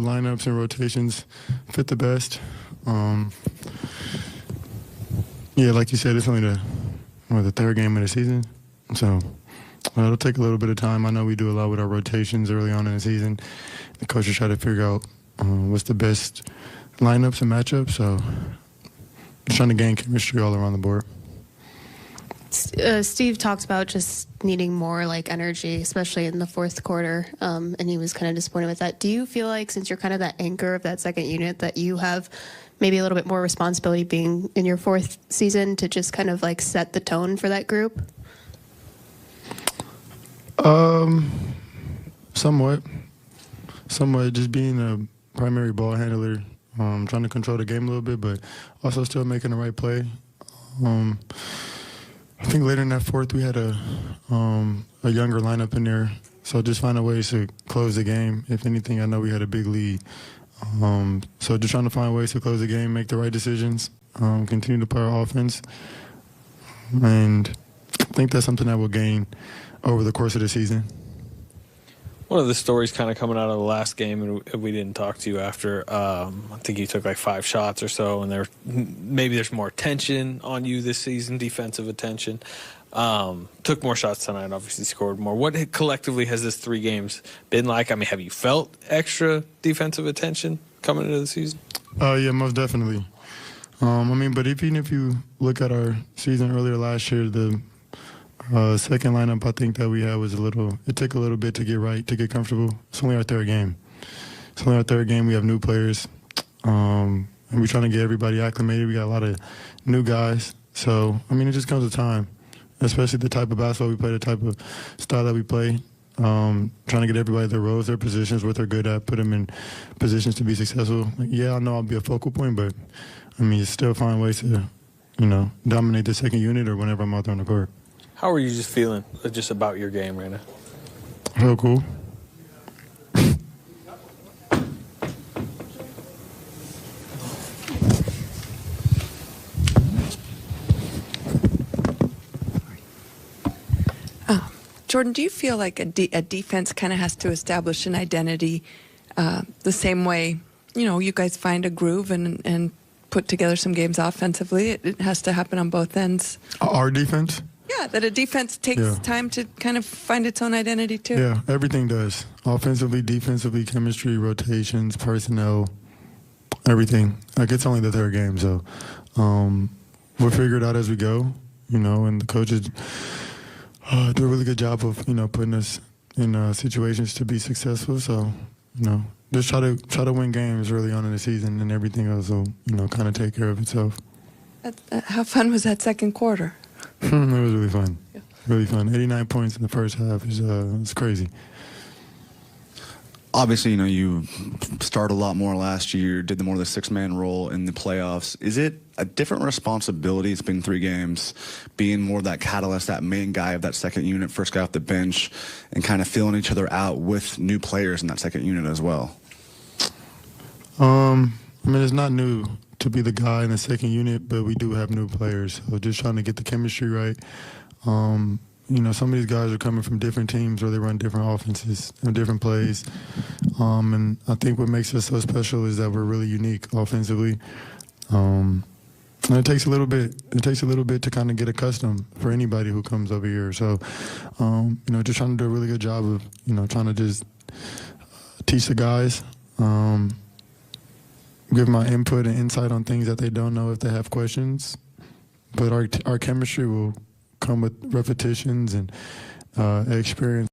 what lineups and rotations fit the best. Yeah, like you said, it's only the third game of the season, so it'll take a little bit of time. I know we do a lot with our rotations early on in the season. The coaches try to figure out what's the best lineups and matchups, so just trying to gain chemistry all around the board. Steve talked about just needing more energy, especially in the fourth quarter, and he was kind of disappointed with that. Do you feel like, since you're kind of that anchor of that second unit, that you have maybe a little bit more responsibility being in your fourth season to just kind of set the tone for that group? Somewhat. Just being a primary ball handler, trying to control the game a little bit, but also still making the right play. I think later in that fourth we had a younger lineup in there, so just finding ways to close the game. If anything, I know we had a big lead. So just trying to find ways to close the game, make the right decisions, continue to play our offense. And I think that's something that we'll gain over the course of the season. One of the stories kind of coming out of the last game, and we didn't talk to you after, I think you took 5 shots or so, and maybe there's more attention on you this season, defensive attention. Took more shots tonight, obviously scored more. What collectively has this 3 games been like? I mean, have you felt extra defensive attention coming into the season? Yeah, most definitely. But even if you look at our season earlier last year, the second lineup I think that we had was it took a little bit to get right, to get comfortable. It's only our third game. We have new players, and we're trying to get everybody acclimated. We got a lot of new guys. So, it just comes with time, especially the type of basketball we play, the type of style that we play. Trying to get everybody their roles, their positions, what they're good at, put them in positions to be successful. Yeah, I know I'll be a focal point, but, you still find ways to, dominate the second unit or whenever I'm out there on the court. How are you just feeling just about your game right now? I feel cool. Jordan, do you feel like a defense kind of has to establish an identity the same way, you guys find a groove and put together some games offensively? It has to happen on both ends. Our defense? Yeah, that a defense takes time to kind of find its own identity too. Yeah, everything does. Offensively, defensively, chemistry, rotations, personnel, everything. It's only the third game, so we'll figure it out as we go, and the coaches do a really good job of, putting us in situations to be successful. So, just try to win games early on in the season, and everything else will, kind of take care of itself. How fun was that second quarter? It was really fun. Yeah. Really fun. 89 points in the first half is crazy. Obviously, you started a lot more last year, did more of the 6-man role in the playoffs. Is it a different responsibility? It's been 3 games, being more of that catalyst, that main guy of that second unit, first guy off the bench, and kind of filling each other out with new players in that second unit as well? It's not new to be the guy in the second unit, but we do have new players. So just trying to get the chemistry right. Some of these guys are coming from different teams where they run different offenses and different plays. And I think what makes us so special is that we're really unique offensively. And it takes a little bit. It takes a little bit to kind of get accustomed for anybody who comes over here. So, just trying to do a really good job of, trying to just teach the guys, give my input and insight on things that they don't know if they have questions. But our chemistry will come with repetitions and experience.